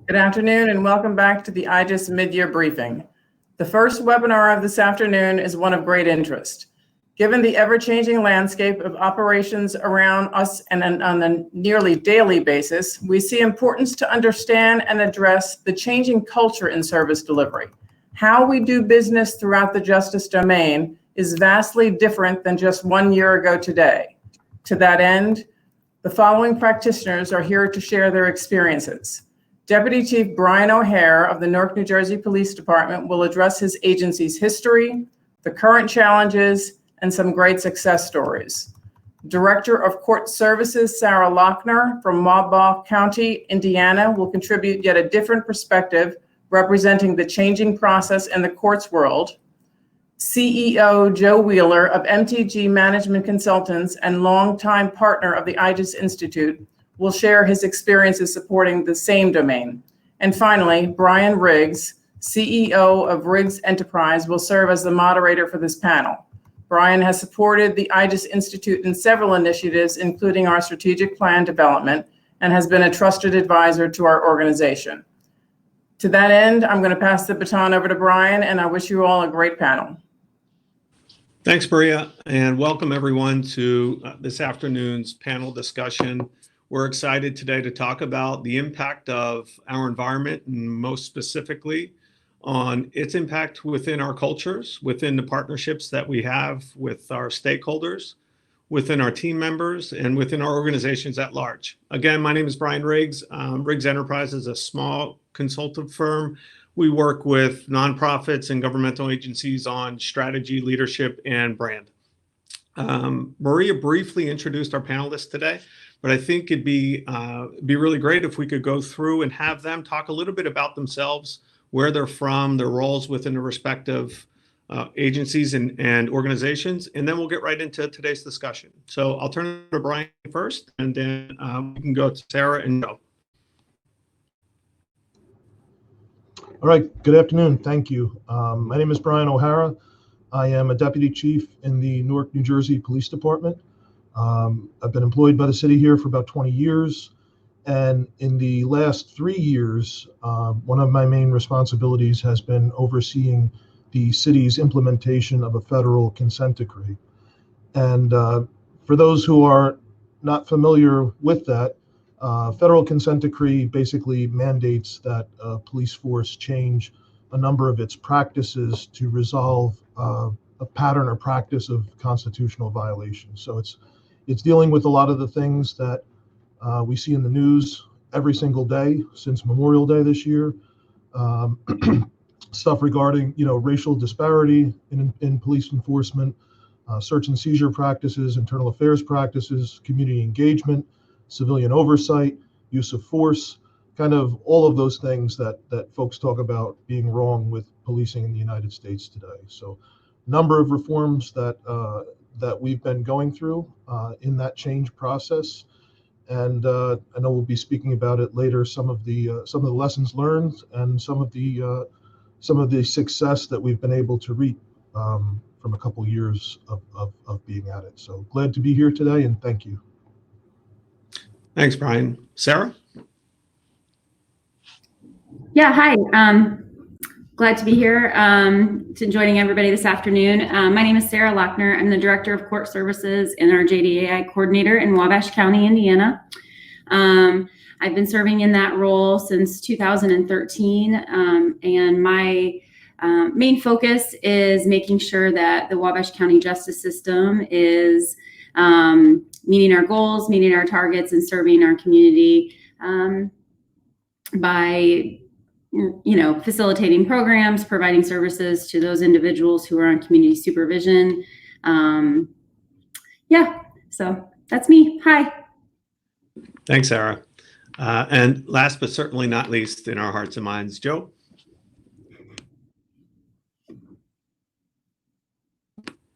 Good afternoon and welcome back to the IGES mid-year briefing. The first webinar of this afternoon is one of great interest. Given the ever-changing landscape of operations around us and on a nearly daily basis, we see importance to understand and address the changing culture in service delivery. How we do business throughout the justice domain is vastly different than just 1 year ago today. To that end, the following practitioners are here to share their experiences. Deputy Chief Brian O'Hare of the Newark, New Jersey Police Department will address his agency's history, the current challenges, and some great success stories. Director of Court Services, Sarah Lochner from Wabash County, Indiana, will contribute yet a different perspective representing the changing process in the courts world. CEO Joe Wheeler of MTG Management Consultants and longtime partner of the IGES Institute will share his experiences supporting the same domain. And finally, Brian Riggs, CEO of Riggs Enterprise, will serve as the moderator for this panel. Brian has supported the IGES Institute in several initiatives, including our strategic plan development, and has been a trusted advisor to our organization. To that end, I'm going to pass the baton over to Brian, and I wish you all a great panel. Thanks, Maria, and welcome everyone to this afternoon's panel discussion. We're excited today to talk about the impact of our environment, and most specifically on its impact within our cultures, within the partnerships that we have with our stakeholders, within our team members, and within our organizations at large. Again, my name is Brian Riggs. Riggs Enterprise is a small consultative firm. We work with nonprofits and governmental agencies on strategy, leadership, and brand. Maria briefly introduced our panelists today, but I think it'd be really great if we could go through and have them talk a little bit about themselves, where they're from, their roles within the respective agencies and organizations, and then we'll get right into today's discussion. So I'll turn it to Brian first, and then we can go to Sarah and Joe. All right, good afternoon, thank you. My name is Brian O'Hara. I am a deputy chief in the Newark, New Jersey Police Department. I've been employed by the city here for about 20 years. And in the last 3 years, one of my main responsibilities has been overseeing the city's implementation of a federal consent decree. And for those who are not familiar with that, federal consent decree basically mandates that police force change a number of its practices to resolve a pattern or practice of constitutional violations. So it's dealing with a lot of the things that we see in the news every single day since Memorial Day this year. Stuff regarding, racial disparity in police enforcement, search and seizure practices, internal affairs practices, community engagement, civilian oversight, use of force, kind of all of those things that folks talk about being wrong with policing in the United States today. So number of reforms that we've been going through in that change process. And I know we'll be speaking about it later, some of the lessons learned and some of the success that we've been able to reap from a couple years of being at it. So glad to be here today, and thank you. Thanks, Brian. Sarah? Yeah, hi. Glad to be here joining everybody this afternoon. My name is Sarah Lochner. I'm the Director of Court Services and our JDAI Coordinator in Wabash County, Indiana. I've been serving in that role since 2013, and my main focus is making sure that the Wabash County justice system is meeting our goals, meeting our targets, and serving our community by facilitating programs, providing services to those individuals who are on community supervision. So that's me. Hi. Thanks, Sarah. And last but certainly not least in our hearts and minds, Joe.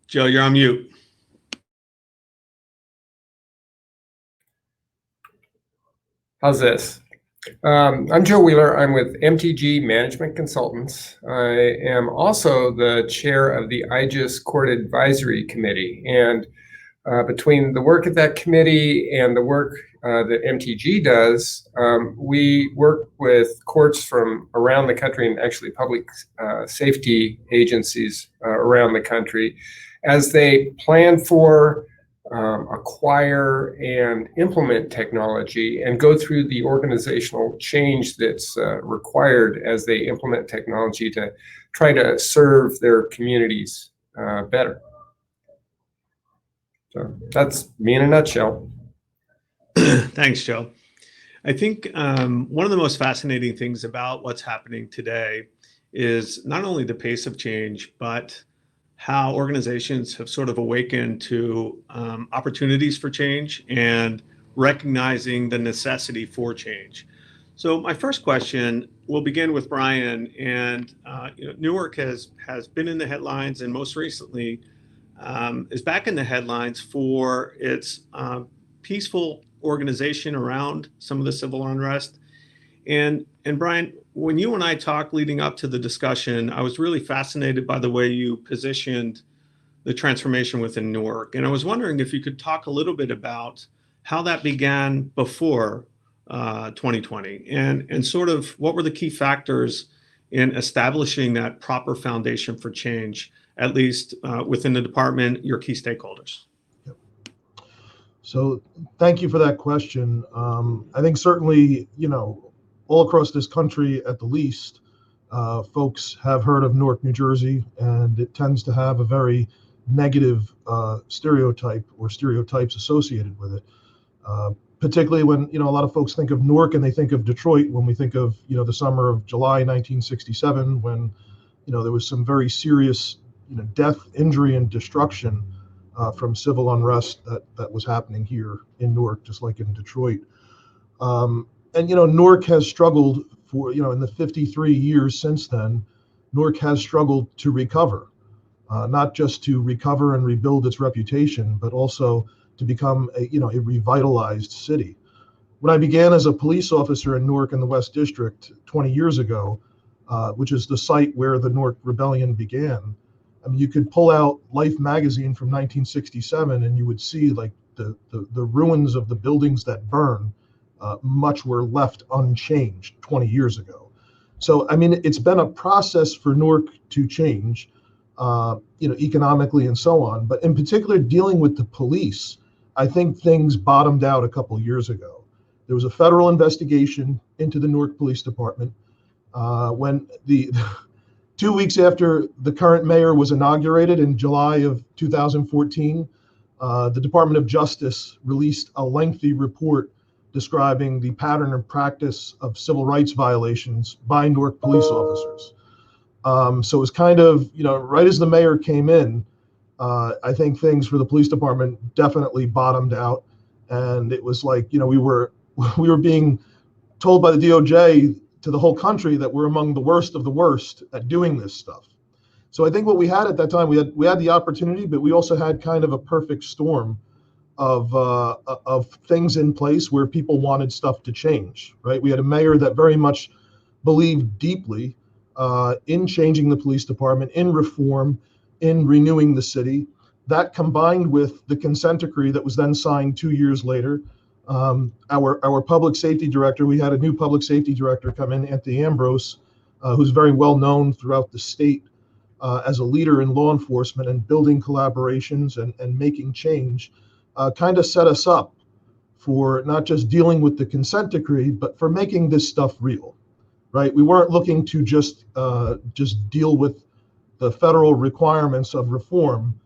Joe, you're on mute. How's this? I'm Joe Wheeler. I'm with MTG Management Consultants. I am also the chair of the IGES Court Advisory Committee. And between the work of that committee and the work that MTG does, we work with courts from around the country and actually public safety agencies around the country as they plan for, acquire, and implement technology and go through the organizational change that's required as they implement technology to try to serve their communities better. So that's me in a nutshell. Thanks, Joe. I think one of the most fascinating things about what's happening today is not only the pace of change, but how organizations have sort of awakened to opportunities for change and recognizing the necessity for change. So my first question, we'll begin with Brian. And Newark has been in the headlines, and most recently is back in the headlines for its peaceful organization around some of the civil unrest. And Brian, when you and I talked leading up to the discussion, I was really fascinated by the way you positioned the transformation within Newark. And I was wondering if you could talk a little bit about how that began before 2020 and sort of what were the key factors in establishing that proper foundation for change, at least within the department, your key stakeholders. So thank you for that question. I think certainly, all across this country, at the least, folks have heard of Newark, New Jersey, and it tends to have a very negative stereotype or stereotypes associated with it. Particularly when, a lot of folks think of Newark and they think of Detroit when we think of, the summer of July 1967, when, there was some very serious, death, injury, and destruction from civil unrest that was happening here in Newark, just like in Detroit. And, Newark has struggled for, in the 53 years since then, Newark has struggled to recover, not just to recover and rebuild its reputation, but also to become a revitalized city. When I began as a police officer in Newark in the West District 20 years ago, which is the site where the Newark Rebellion began, I mean, you could pull out Life magazine from 1967 and you would see like the ruins of the buildings that burned. Much were left unchanged 20 years ago. So, I mean, it's been a process for Newark to change, economically and so on. But in particular, dealing with the police, I think things bottomed out a couple of years ago. There was a federal investigation into the Newark Police Department when 2 weeks after the current mayor was inaugurated in July of 2014, the Department of Justice released a lengthy report describing the pattern and practice of civil rights violations by Newark police officers. So it was kind of, right as the mayor came in, I think things for the police department definitely bottomed out. And it was like, we were being told by the DOJ to the whole country that we're among the worst of the worst at doing this stuff. So I think what we had at that time, we had the opportunity, but we also had kind of a perfect storm of things in place where people wanted stuff to change, right? We had a mayor that very much believed deeply in changing the police department, in reform, in renewing the city. That combined with the consent decree that was then signed 2 years later. Our public safety director, we had a new public safety director come in, Anthony Ambrose, who's very well known throughout the state as a leader in law enforcement and building collaborations and making change. Kind of set us up for not just dealing with the consent decree, but for making this stuff real, right? We weren't looking to just deal with the federal requirements of reform.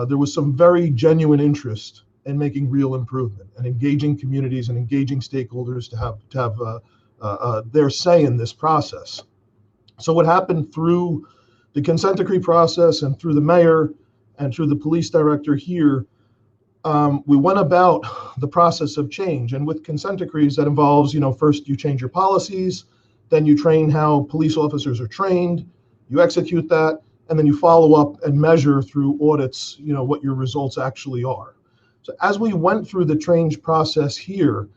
There was some very genuine interest in making real improvement and engaging communities and engaging stakeholders to have their say in this process. So what happened through the consent decree process and through the mayor and through the police director here, we went about the process of change. And with consent decrees, that involves, first you change your policies, then you train how police officers are trained, you execute that, and then you follow up and measure through audits, what your results actually are. So as we went through the change process here,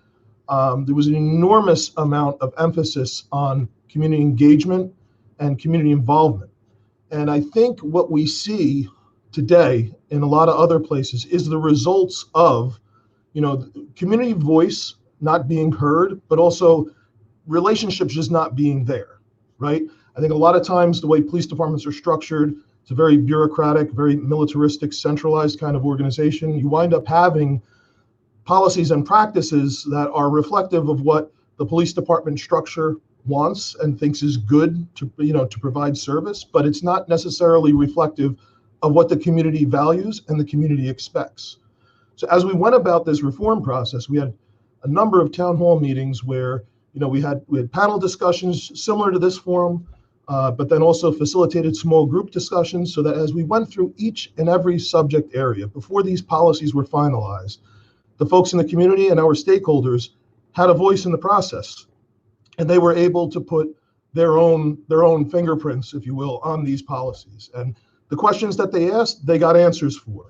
there was an enormous amount of emphasis on community engagement and community involvement. And I think what we see today in a lot of other places is the results of, community voice not being heard, but also relationships just not being there, right? I think a lot of times the way police departments are structured, it's a very bureaucratic, very militaristic, centralized kind of organization. You wind up having policies and practices that are reflective of what the police department structure wants and thinks is good to provide service, but it's not necessarily reflective of what the community values and the community expects. So as we went about this reform process, we had a number of town hall meetings where we had panel discussions similar to this forum, but then also facilitated small group discussions so that as we went through each and every subject area before these policies were finalized, the folks in the community and our stakeholders had a voice in the process, and they were able to put their own fingerprints, if you will, on these policies. And the questions that they asked, they got answers for.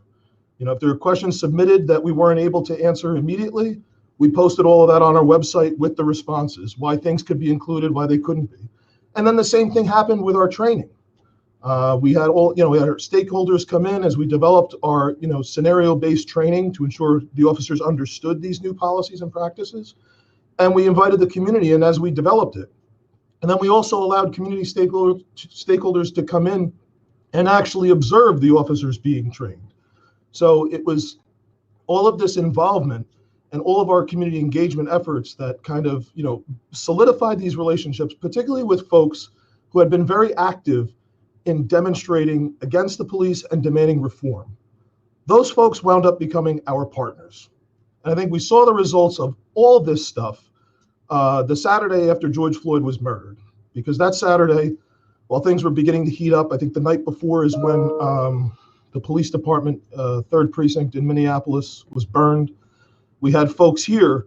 If there were questions submitted that we weren't able to answer immediately, we posted all of that on our website with the responses, why things could be included, why they couldn't be. And then the same thing happened with our training. We had we had our stakeholders come in as we developed our, scenario-based training to ensure the officers understood these new policies and practices. And we invited the community in as we developed it. And then we also allowed community stakeholders to come in and actually observe the officers being trained. So it was all of this involvement and all of our community engagement efforts that kind of, solidified these relationships, particularly with folks who had been very active in demonstrating against the police and demanding reform. Those folks wound up becoming our partners. And I think we saw the results of all this stuff the Saturday after George Floyd was murdered, because that Saturday, while things were beginning to heat up, I think the night before is when the police department, 3rd Precinct in Minneapolis, was burned. We had folks here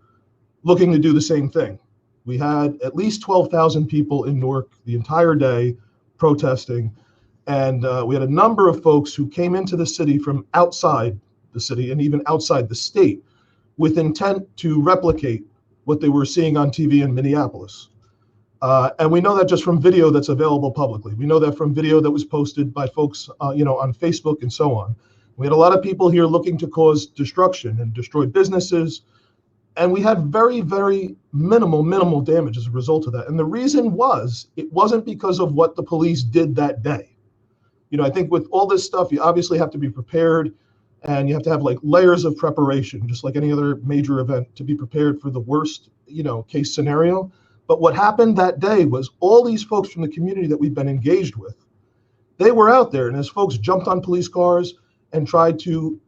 looking to do the same thing. We had at least 12,000 people in Newark the entire day protesting. And we had a number of folks who came into the city from outside the city and even outside the state with intent to replicate what they were seeing on TV in Minneapolis. And we know that just from video that's available publicly. We know that from video that was posted by folks, on Facebook and so on. We had a lot of people here looking to cause destruction and destroy businesses. And we had very, very minimal damage as a result of that. And the reason was, it wasn't because of what the police did that day. I think with all this stuff, you obviously have to be prepared, and you have to have like layers of preparation, just like any other major event, to be prepared for the worst, case scenario. But what happened that day was all these folks from the community that we've been engaged with, they were out there, and as folks jumped on police cars and tried to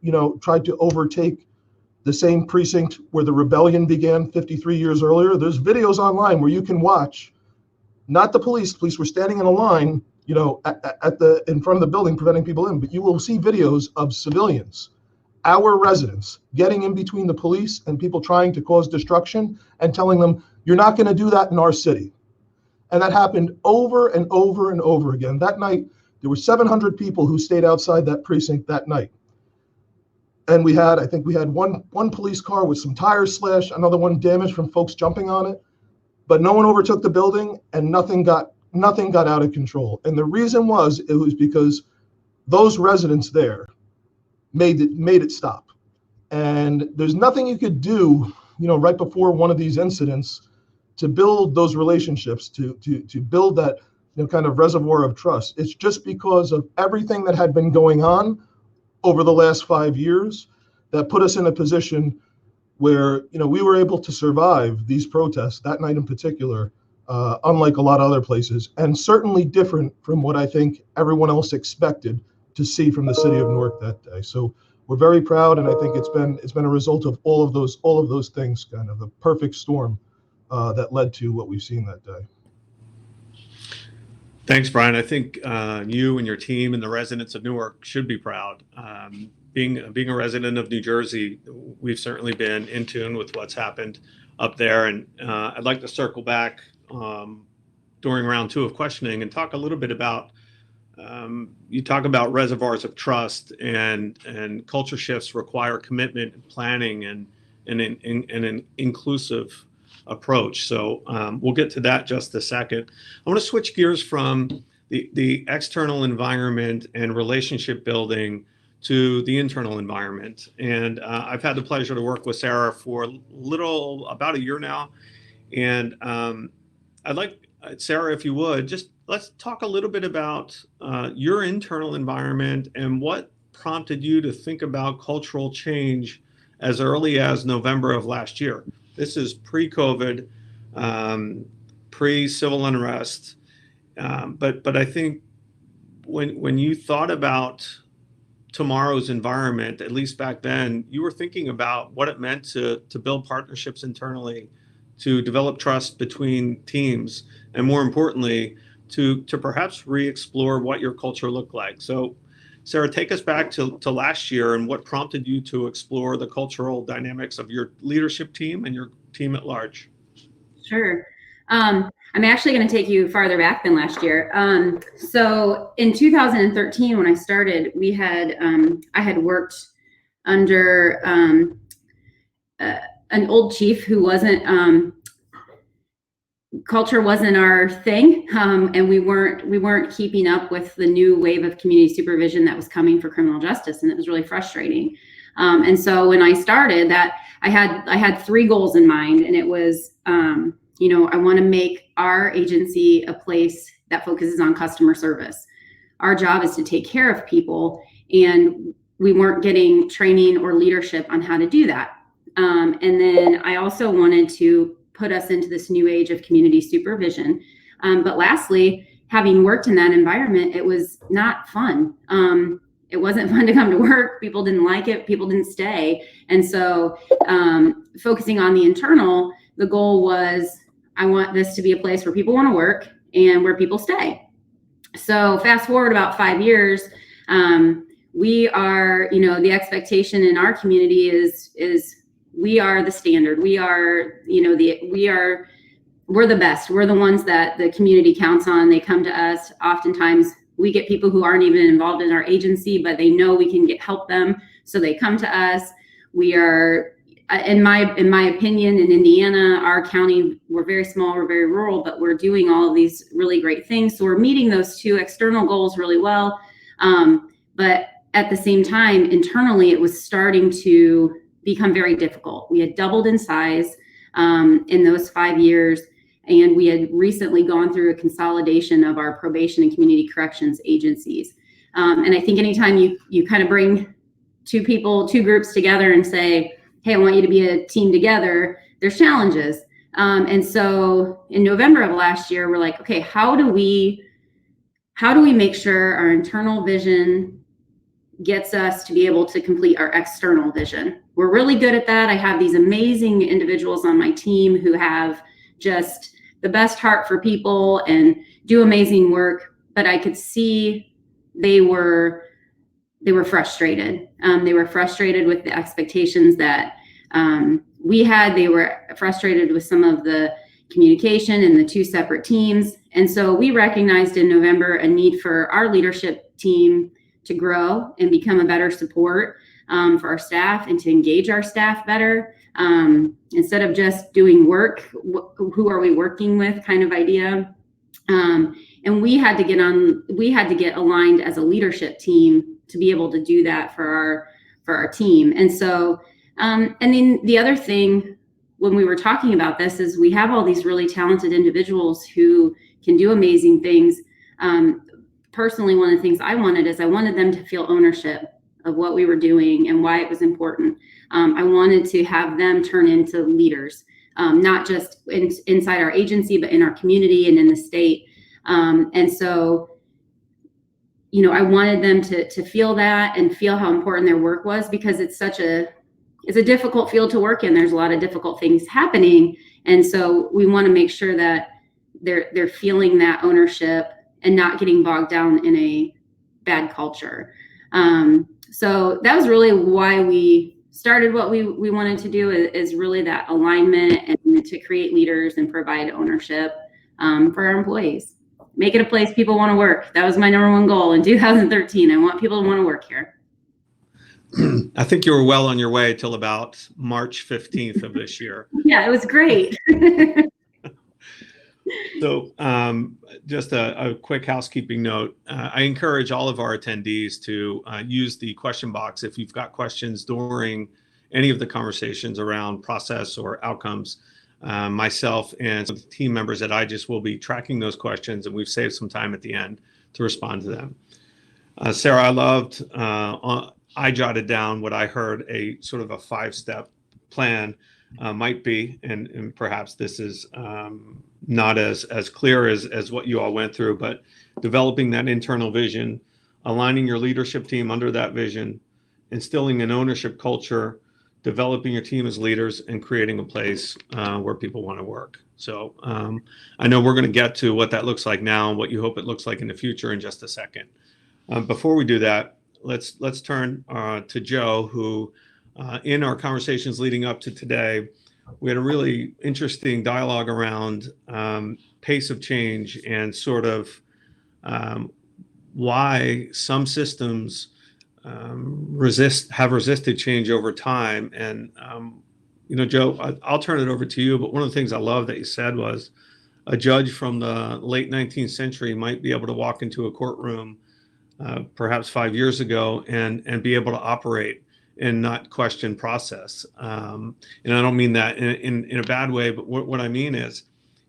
overtake the same precinct where the rebellion began 53 years earlier, there's videos online where you can watch, not the police were standing in a line, in front of the building preventing people in, but you will see videos of civilians, our residents, getting in between the police and people trying to cause destruction and telling them, you're not going to do that in our city. And that happened over and over and over again. That night, there were 700 people who stayed outside that precinct that night. And I think we had one police car with some tires slashed, another one damaged from folks jumping on it, but no one overtook the building and nothing got out of control. And the reason was, it was because those residents there made it stop. And there's nothing you could do, right before one of these incidents to build those relationships, to build that kind of reservoir of trust. It's just because of everything that had been going on over the last 5 years that put us in a position where, we were able to survive these protests that night in particular, unlike a lot of other places, and certainly different from what I think everyone else expected to see from the city of Newark that day. So we're very proud, and I think it's been a result of all of those things, kind of a perfect storm that led to what we've seen that day. Thanks, Brian. I think you and your team and the residents of Newark should be proud. Being a resident of New Jersey, we've certainly been in tune with what's happened up there. And I'd like to circle back during round 2 of questioning and talk a little bit about, you talk about reservoirs of trust, and culture shifts require commitment and planning and an inclusive approach. So we'll get to that just a second. I want to switch gears from the external environment and relationship building to the internal environment. And I've had the pleasure to work with Sarah for about a year now. And I'd like, Sarah, if you would, just let's talk a little bit about your internal environment and what prompted you to think about cultural change as early as November of last year. This is pre-COVID, pre-civil unrest. But I think when you thought about tomorrow's environment, at least back then, you were thinking about what it meant to build partnerships internally, to develop trust between teams, and more importantly, to perhaps re-explore what your culture looked like. So, Sarah, take us back to last year and what prompted you to explore the cultural dynamics of your leadership team and your team at large. Sure. I'm actually going to take you farther back than last year. So in 2013, when I started, I had worked under an old chief who wasn't, culture wasn't our thing, and we weren't keeping up with the new wave of community supervision that was coming for criminal justice, and it was really frustrating. And so when I started that, I had 3 goals in mind, and it was, I want to make our agency a place that focuses on customer service. Our job is to take care of people, and we weren't getting training or leadership on how to do that. And then I also wanted to put us into this new age of community supervision. But lastly, having worked in that environment, it was not fun. It wasn't fun to come to work. People didn't like it. People didn't stay. And so focusing on the internal, the goal was, I want this to be a place where people want to work and where people stay. So fast forward about 5 years, we are, the expectation in our community is we are the standard. We are, we're the best. We're the ones that the community counts on. They come to us. Oftentimes we get people who aren't even involved in our agency, but they know we can help them. So they come to us. We are, in my opinion, in Indiana, our county, we're very small, we're very rural, but we're doing all of these really great things. So we're meeting those 2 external goals really well. But at the same time, internally, it was starting to become very difficult. We had doubled in size in those 5 years, and we had recently gone through a consolidation of our probation and community corrections agencies. And I think anytime you kind of bring 2 groups together and say, hey, I want you to be a team together, there's challenges. And so in November of last year, we're like, okay, how do we make sure our internal vision gets us to be able to complete our external vision? We're really good at that. I have these amazing individuals on my team who have just the best heart for people and do amazing work, but I could see they were frustrated. They were frustrated with the expectations that we had. They were frustrated with some of the communication and the 2 separate teams. And so we recognized in November a need for our leadership team to grow and become a better support for our staff and to engage our staff better. Instead of just doing work, who are we working with kind of idea. And we had to get aligned as a leadership team to be able to do that for our team. And so, and then the other thing when we were talking about this is we have all these really talented individuals who can do amazing things. Personally, one of the things I wanted them to feel ownership of what we were doing and why it was important. I wanted to have them turn into leaders, not just inside our agency, but in our community and in the state. And so, I wanted them to feel that and feel how important their work was, because it's a difficult field to work in. There's a lot of difficult things happening. And so we want to make sure that they're feeling that ownership and not getting bogged down in a bad culture. So that was really why we started what we wanted to do, is really that alignment and to create leaders and provide ownership for our employees. Make it a place people want to work. That was my #1 goal in 2013. I want people to want to work here. I think you were well on your way till about March 15th of this year. Yeah, it was great. So just a quick housekeeping note. I encourage all of our attendees to use the question box if you've got questions during any of the conversations around process or outcomes. Myself and some team members at IGES will be tracking those questions, and we've saved some time at the end to respond to them. Sarah, I jotted down what I heard a sort of a 5-step plan might be, and perhaps this is not as clear as what you all went through, but developing that internal vision, aligning your leadership team under that vision, instilling an ownership culture, developing your team as leaders, and creating a place where people want to work. So I know we're going to get to what that looks like now and what you hope it looks like in the future in just a second. Before we do that, let's turn to Joe, who in our conversations leading up to today, we had a really interesting dialogue around pace of change and sort of why some systems have resisted change over time. And Joe, I'll turn it over to you. But one of the things I love that you said was a judge from the late 19th century might be able to walk into a courtroom perhaps 5 years ago and be able to operate and not question process. And I don't mean that in a bad way, but what I mean is,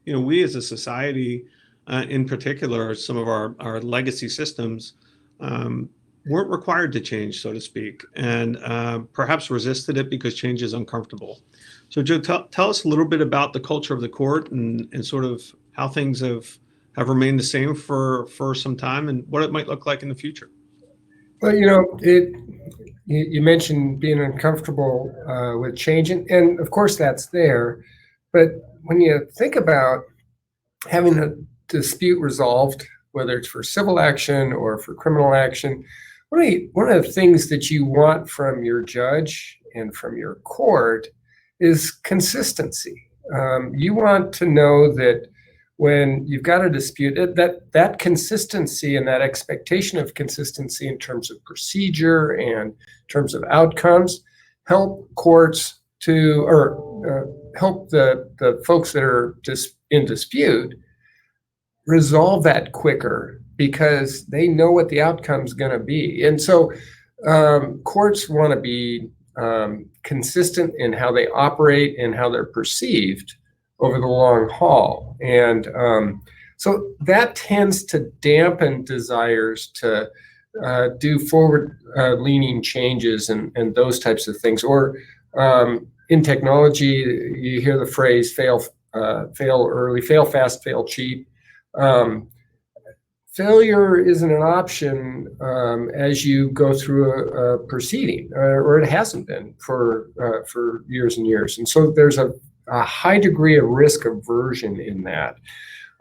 we as a society, in particular, some of our legacy systems weren't required to change, so to speak, and perhaps resisted it because change is uncomfortable. So Joe, tell us a little bit about the culture of the court and sort of how things have remained the same for some time and what it might look like in the future. Well, you mentioned being uncomfortable with change, and of course that's there. But when you think about having a dispute resolved, whether it's for civil action or for criminal action, one of the things that you want from your judge and from your court is consistency. You want to know that when you've got a dispute, that consistency and that expectation of consistency in terms of procedure and in terms of outcomes help courts to, or help the folks that are just in dispute resolve that quicker because they know what the outcome's going to be. And so courts want to be consistent in how they operate and how they're perceived over the long haul. And so that tends to dampen desires to do forward leaning changes and those types of things. Or in technology, you hear the phrase fail early, fail fast, fail cheap. Failure isn't an option as you go through a proceeding, or it hasn't been for years and years. And so there's a high degree of risk aversion in that.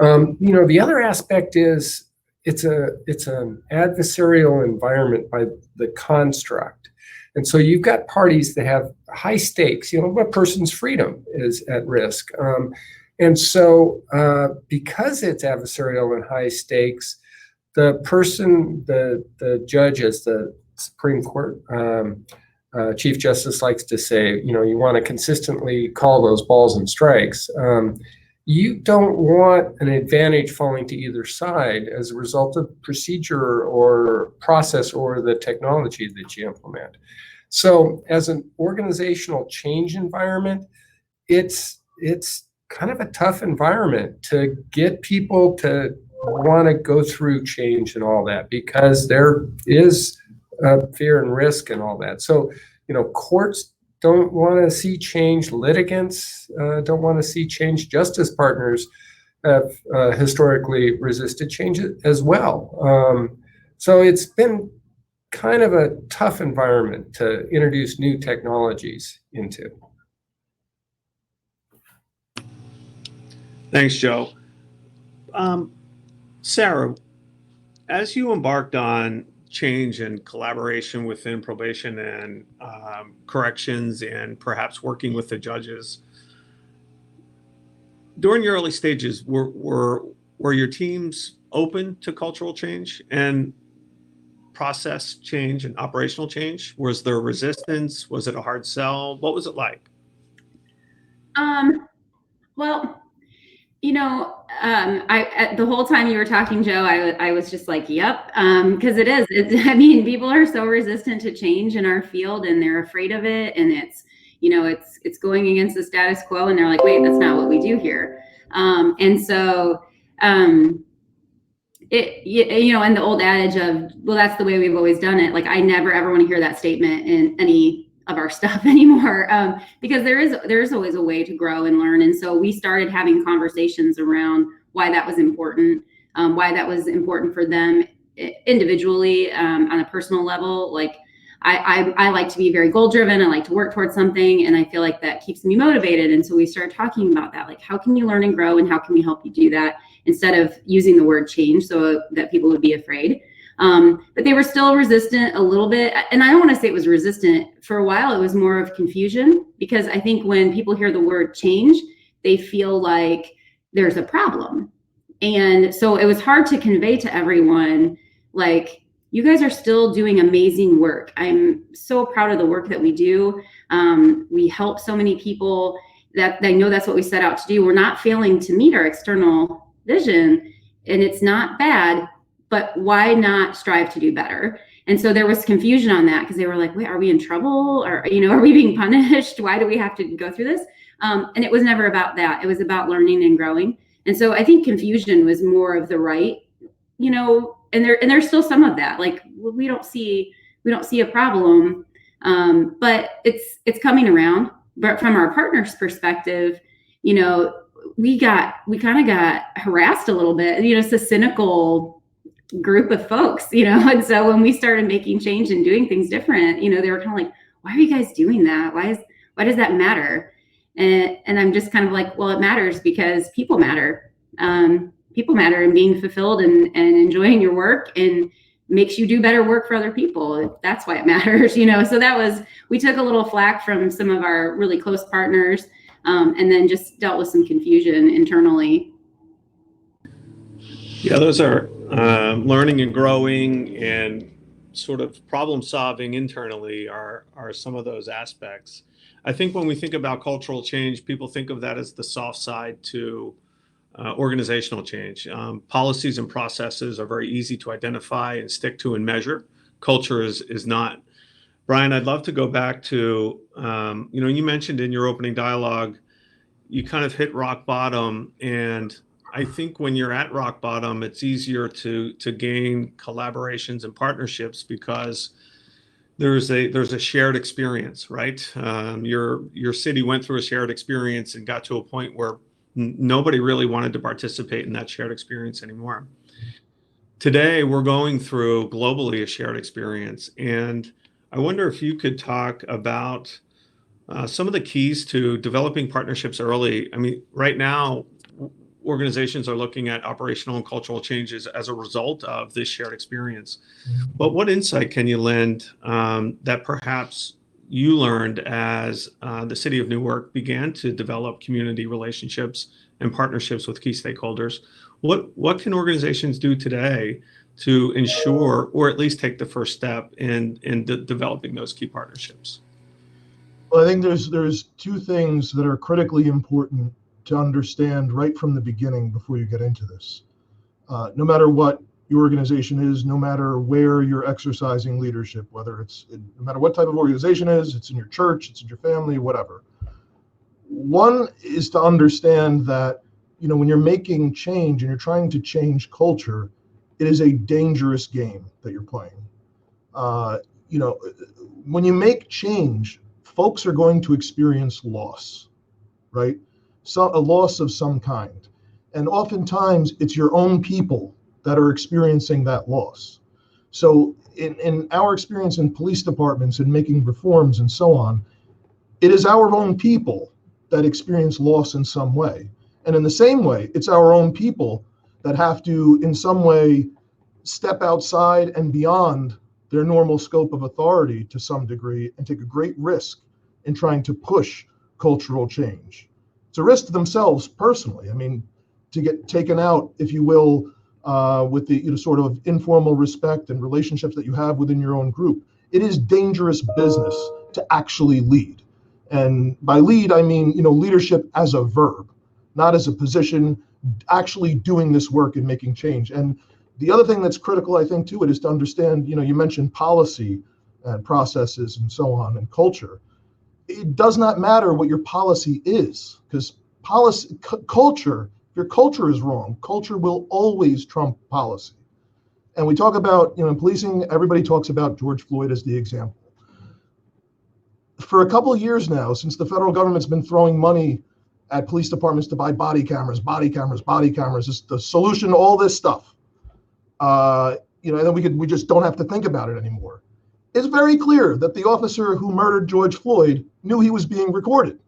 The other aspect is it's an adversarial environment by the construct. And so you've got parties that have high stakes. A person's freedom is at risk. And so because it's adversarial and high stakes, the person, the judge, as the Supreme Court Chief Justice likes to say, you want to consistently call those balls and strikes. You don't want an advantage falling to either side as a result of procedure or process or the technology that you implement. So as an organizational change environment, it's kind of a tough environment to get people to want to go through change and all that, because there is fear and risk and all that. So, courts don't want to see change. Litigants don't want to see change. Justice partners have historically resisted change as well. So it's been kind of a tough environment to introduce new technologies into. Thanks, Joe. Sarah, as you embarked on change and collaboration within probation and corrections and perhaps working with the judges, during your early stages, were your teams open to cultural change and process change and operational change? Was there resistance? Was it a hard sell? What was it like? Well, The whole time you were talking, Joe, I was just like, yep, because I mean, people are so resistant to change in our field, and they're afraid of it, and it's going against the status quo, and they're like, wait, that's not what we do here. And so, and the old adage of, well, that's the way we've always done it. Like, I never ever want to hear that statement in any of our stuff anymore, because there is always a way to grow and learn. And so we started having conversations around why that was important for them individually, on a personal level. Like, I like to be very goal driven. I like to work towards something, and I feel like that keeps me motivated. And so we started talking about that, like, how can you learn and grow, and how can we help you do that, instead of using the word change so that people would be afraid. But they were still resistant a little bit. And I don't want to say it was resistant. For a while, it was more of confusion, because I think when people hear the word change, they feel like there's a problem. And so it was hard to convey to everyone, like, you guys are still doing amazing work. I'm so proud of the work that we do. We help so many people that they know that's what we set out to do. We're not failing to meet our external vision, and it's not bad, but why not strive to do better? And so there was confusion on that, because they were like, wait, are we in trouble? Or, are we being punished? Why do we have to go through this? And it was never about that. It was about learning and growing. And so I think confusion was more of the right, and there's still some of that. Like, we don't see a problem, but it's coming around. But from our partners' perspective, we kind of got harassed a little bit. It's a cynical group of folks, and so when we started making change and doing things different, they were kind of like, why are you guys doing that? Why does that matter? And I'm just kind of like, well, it matters because people matter. People matter, and being fulfilled and enjoying your work and makes you do better work for other people. That's why it matters, So we took a little flack from some of our really close partners, and then just dealt with some confusion internally. Yeah, those are learning and growing and sort of problem solving internally are some of those aspects. I think when we think about cultural change, people think of that as the soft side to organizational change. Policies and processes are very easy to identify and stick to and measure. Culture is not. Brian, I'd love to go back to, you mentioned in your opening dialogue, you kind of hit rock bottom, and I think when you're at rock bottom, it's easier to gain collaborations and partnerships because there's a shared experience, right? Your city went through a shared experience and got to a point where nobody really wanted to participate in that shared experience anymore. Today, we're going through globally a shared experience, and I wonder if you could talk about some of the keys to developing partnerships early. I mean, right now, organizations are looking at operational and cultural changes as a result of this shared experience. But what insight can you lend that perhaps you learned as the city of Newark began to develop community relationships and partnerships with key stakeholders? What can organizations do today to ensure, or at least take the first step in developing those key partnerships? Well, I think there's two things that are critically important to understand right from the beginning before you get into this. No matter what your organization is, no matter where you're exercising leadership, no matter what type of organization it is, it's in your church, it's in your family, whatever. One is to understand that, when you're making change and you're trying to change culture, it is a dangerous game that you're playing. When you make change, folks are going to experience loss, right? So a loss of some kind. And oftentimes it's your own people that are experiencing that loss. So in our experience in police departments and making reforms and so on, it is our own people that experience loss in some way. And in the same way, it's our own people that have to, in some way, step outside and beyond their normal scope of authority to some degree and take a great risk in trying to push cultural change. It's a risk to themselves personally. I mean, to get taken out, if you will, with the sort of informal respect and relationships that you have within your own group. It is dangerous business to actually lead. And by lead, I mean, leadership as a verb, not as a position actually doing this work and making change. And the other thing that's critical, I think, to it is to understand, you mentioned policy and processes and so on and culture. It does not matter what your policy is, because culture, if your culture is wrong, culture will always trump policy. And we talk about, in policing, everybody talks about George Floyd as the example. For a couple of years now, since the federal government's been throwing money at police departments to buy body cameras, is the solution to all this stuff. And then we just don't have to think about it anymore. It's very clear that the officer who murdered George Floyd knew he was being recorded.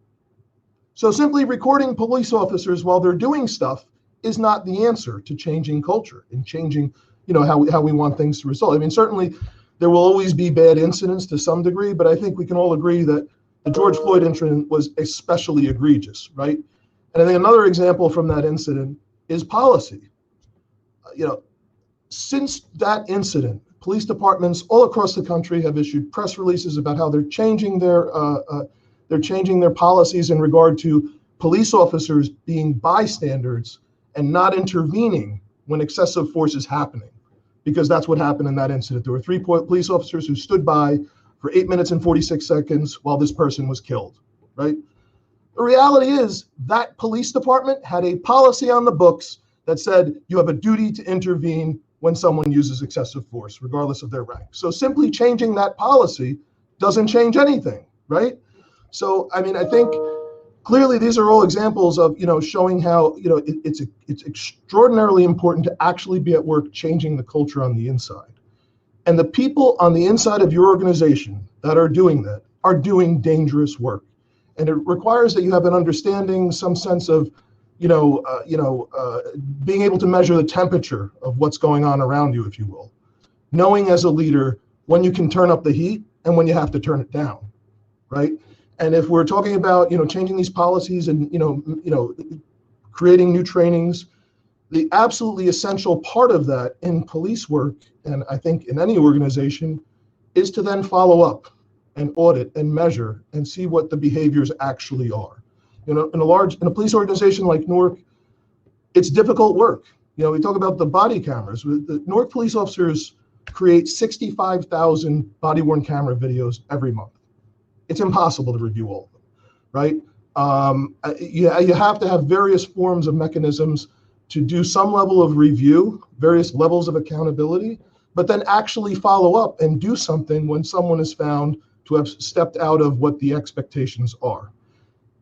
So simply recording police officers while they're doing stuff is not the answer to changing culture and changing, how we want things to result. I mean, certainly there will always be bad incidents to some degree, but I think we can all agree that the George Floyd incident was especially egregious, right? And I think another example from that incident is policy. Since that incident, police departments all across the country have issued press releases about how they're changing their policies in regard to police officers being bystanders and not intervening when excessive force is happening, because that's what happened in that incident. There were 3 police officers who stood by for 8 minutes and 46 seconds while this person was killed, right? The reality is that police department had a policy on the books that said you have a duty to intervene when someone uses excessive force, regardless of their rank. So simply changing that policy doesn't change anything, right? So, I mean, I think clearly these are all examples of, showing how, it's extraordinarily important to actually be at work changing the culture on the inside. And the people on the inside of your organization that are doing that are doing dangerous work. And it requires that you have an understanding, some sense of, being able to measure the temperature of what's going on around you, if you will. Knowing as a leader when you can turn up the heat and when you have to turn it down, right? And if we're talking about, changing these policies and, creating new trainings, the absolutely essential part of that in police work, and I think in any organization, is to then follow up and audit and measure and see what the behaviors actually are. In a police organization like Newark, it's difficult work. We talk about the body cameras. The Newark police officers create 65,000 body-worn camera videos every month. It's impossible to review all of them, right? You have to have various forms of mechanisms to do some level of review, various levels of accountability, but then actually follow up and do something when someone is found to have stepped out of what the expectations are.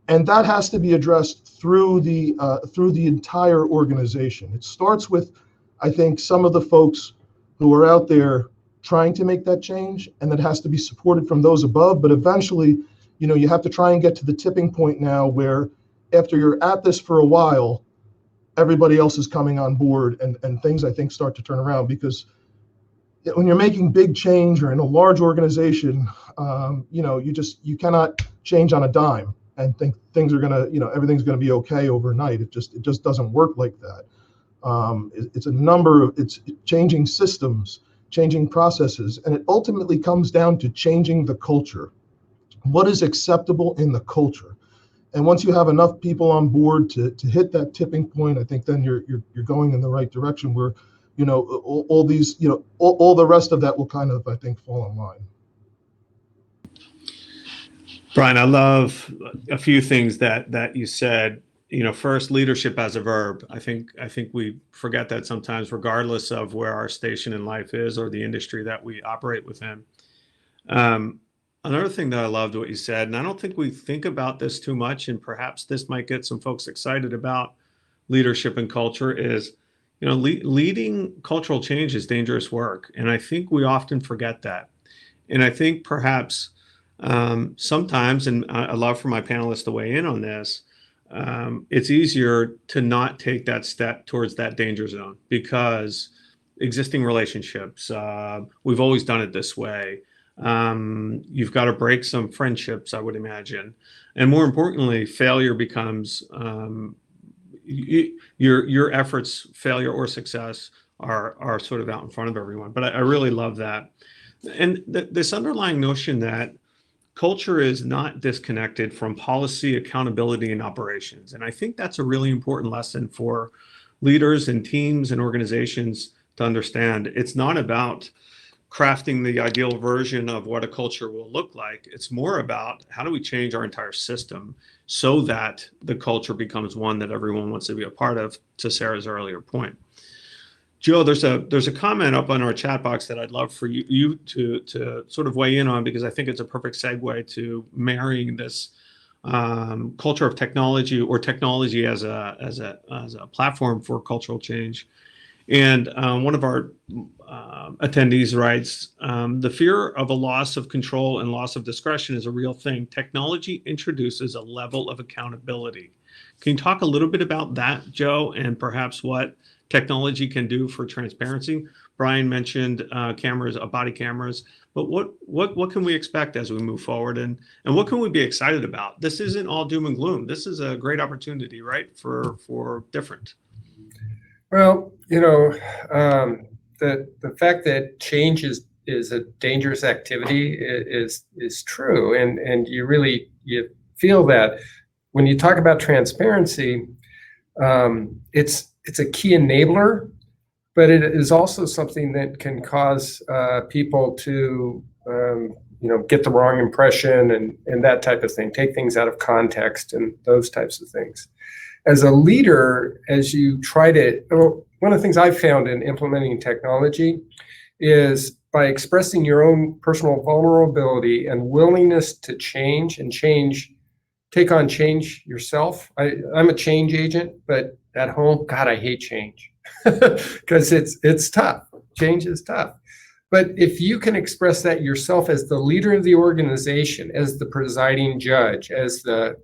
And that has to be addressed through the entire organization. It starts with, I think, some of the folks who are out there trying to make that change, and that has to be supported from those above. But eventually, you have to try and get to the tipping point now where after you're at this for a while, everybody else is coming on board and things, I think, start to turn around. Because when you're making big change or in a large organization, you cannot change on a dime and think things are gonna, everything's gonna be okay overnight. It just doesn't work like that. It's changing systems, changing processes, and it ultimately comes down to changing the culture. What is acceptable in the culture? And once you have enough people on board to hit that tipping point, I think then you're going in the right direction where, all these, all the rest of that will kind of, I think, fall in line. Brian, I love a few things that you said. First, leadership as a verb. I think we forget that sometimes, regardless of where our station in life is or the industry that we operate within. Another thing that I loved what you said, and I don't think we think about this too much, and perhaps this might get some folks excited about leadership and culture, is leading cultural change is dangerous work, and I think we often forget that. And I think perhaps sometimes, and I'd love for my panelists to weigh in on this, it's easier to not take that step towards that danger zone because existing relationships, we've always done it this way. You've got to break some friendships, I would imagine. And more importantly, failure becomes, your efforts, failure or success, are sort of out in front of everyone. But I really love that. And this underlying notion that culture is not disconnected from policy, accountability, and operations. And I think that's a really important lesson for leaders and teams and organizations to understand. It's not about crafting the ideal version of what a culture will look like. It's more about how do we change our entire system so that the culture becomes one that everyone wants to be a part of, to Sarah's earlier point. Joe, there's a comment up on our chat box that I'd love for you to sort of weigh in on, because I think it's a perfect segue to marrying this culture of technology, or technology as a platform for cultural change. And one of our attendees writes, the fear of a loss of control and loss of discretion is a real thing. Technology introduces a level of accountability. Can you talk a little bit about that, Joe, and perhaps what technology can do for transparency? Brian mentioned cameras, body cameras, but what can we expect as we move forward, and what can we be excited about? This isn't all doom and gloom. This is a great opportunity, right, for different. Well, the fact that change is a dangerous activity is true, and you feel that when you talk about transparency, it's a key enabler, but it is also something that can cause people to get the wrong impression and that type of thing, take things out of context and those types of things. As a leader, as you try to, one of the things I've found in implementing technology is by expressing your own personal vulnerability and willingness to change and take on change yourself. I'm a change agent, but at home, God, I hate change because it's tough. Change is tough. But if you can express that yourself as the leader of the organization, as the presiding judge, as the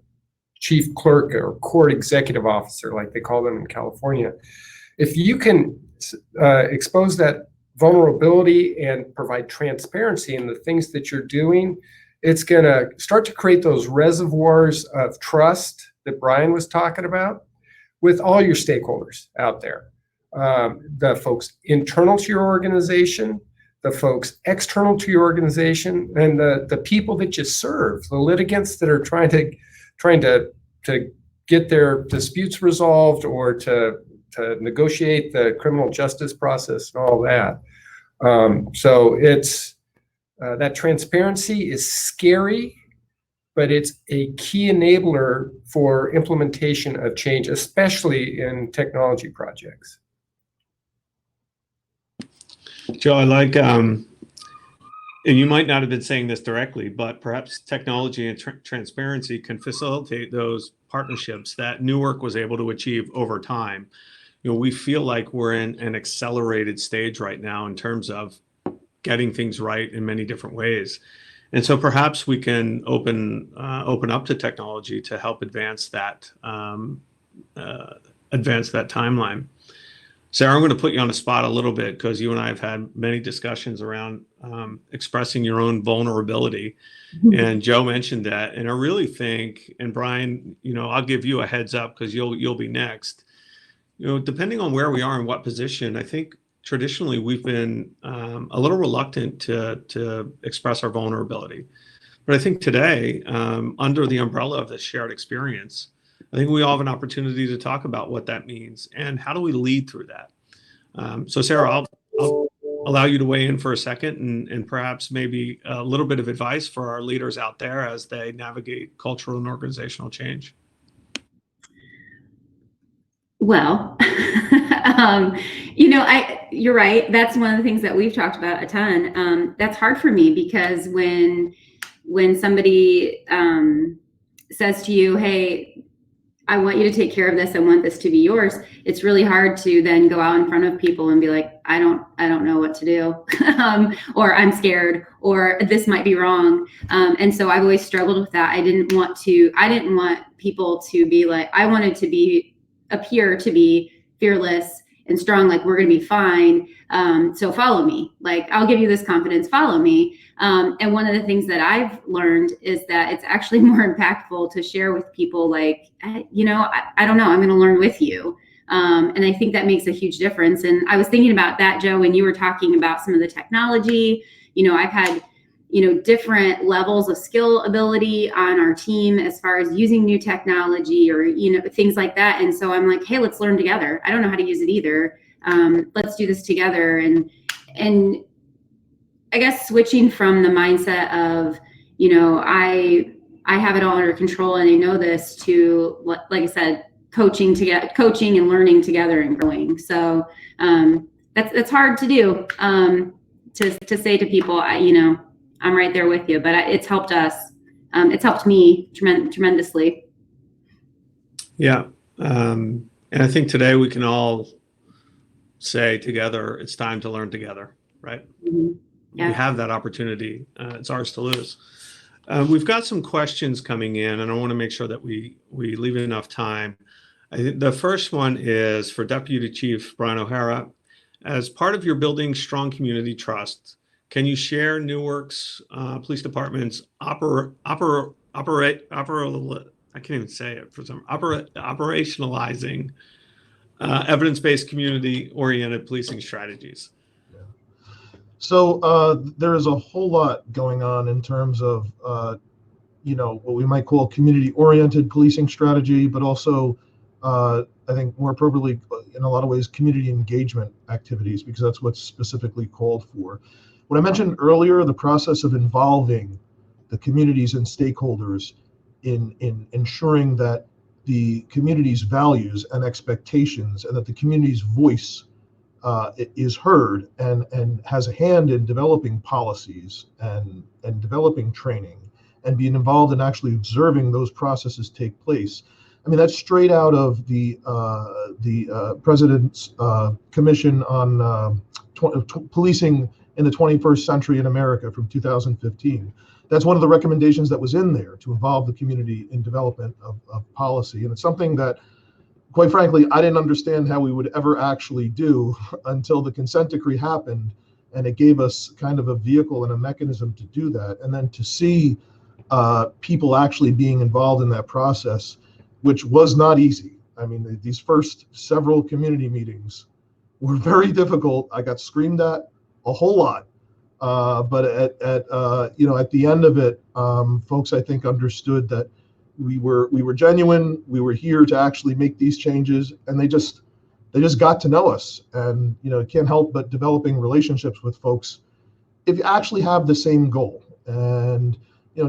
chief clerk or court executive officer, like they call them in California, if you can expose that vulnerability and provide transparency in the things that you're doing, it's going to start to create those reservoirs of trust that Brian was talking about with all your stakeholders out there. The folks internal to your organization, the folks external to your organization, and the people that you serve, the litigants that are trying to get their disputes resolved or to negotiate the criminal justice process and all that. So it's that transparency is scary, but it's a key enabler for implementation of change, especially in technology projects. Joe, I like, and you might not have been saying this directly, but perhaps technology and transparency can facilitate those partnerships that Newark was able to achieve over time. We feel like we're in an accelerated stage right now in terms of getting things right in many different ways. And so perhaps we can open up to technology to help advance that timeline. Sarah, I'm going to put you on the spot a little bit because you and I have had many discussions around expressing your own vulnerability. And Joe mentioned that. And I really think, and Brian, I'll give you a heads up because you'll be next. Depending on where we are and what position, I think traditionally we've been a little reluctant to express our vulnerability. But I think today, under the umbrella of this shared experience, I think we all have an opportunity to talk about what that means and how do we lead through that. So Sarah, I'll allow you to weigh in for a second and perhaps maybe a little bit of advice for our leaders out there as they navigate cultural and organizational change. Well, you're right. That's one of the things that we've talked about a ton. That's hard for me because when somebody says to you, hey, I want you to take care of this. I want this to be yours. It's really hard to then go out in front of people and be like, I don't know what to do, or I'm scared, or this might be wrong. And so I've always struggled with that. I didn't want people to be like, I wanted to appear to be fearless and strong, like we're going to be fine. So follow me. Like, I'll give you this confidence, follow me. And one of the things that I've learned is that it's actually more impactful to share with people like, I don't know, I'm going to learn with you. And I think that makes a huge difference. And I was thinking about that, Joe, when you were talking about some of the technology. I've had different levels of skill ability on our team as far as using new technology or, things like that. And so I'm like, hey, let's learn together. I don't know how to use it either. Let's do this together. And I guess switching from the mindset of, I have it all under control and I know this, to, like I said, coaching and learning together and growing. So that's hard to do, to say to people, I'm right there with you, but it's helped us. It's helped me tremendously. Yeah. And I think today we can all say together, it's time to learn together, right? Mm-hmm. Yeah. We have that opportunity. It's ours to lose. We've got some questions coming in, and I want to make sure that we leave enough time. I think the first one is for Deputy Chief Brian O'Hara. As part of your building strong community trust, can you share Newark's Police Department's operationalizing evidence-based community-oriented policing strategies? So there is a whole lot going on in terms of, what we might call community-oriented policing strategy, but also, I think more appropriately, in a lot of ways, community engagement activities, because that's what's specifically called for. What I mentioned earlier, the process of involving the communities and stakeholders in ensuring that the community's values and expectations and that the community's voice is heard and has a hand in developing policies and developing training and being involved in actually observing those processes take place. I mean, that's straight out of the President's Commission on Policing in the 21st Century in America from 2015. That's one of the recommendations that was in there, to involve the community in development of policy. And it's something that, quite frankly, I didn't understand how we would ever actually do until the consent decree happened, and it gave us kind of a vehicle and a mechanism to do that. And then to see people actually being involved in that process, which was not easy. I mean, these first several community meetings were very difficult. I got screamed at a whole lot. But at the end of it, folks, I think, understood that we were genuine. We were here to actually make these changes, and they just got to know us. And you can't help but developing relationships with folks if you actually have the same goal. And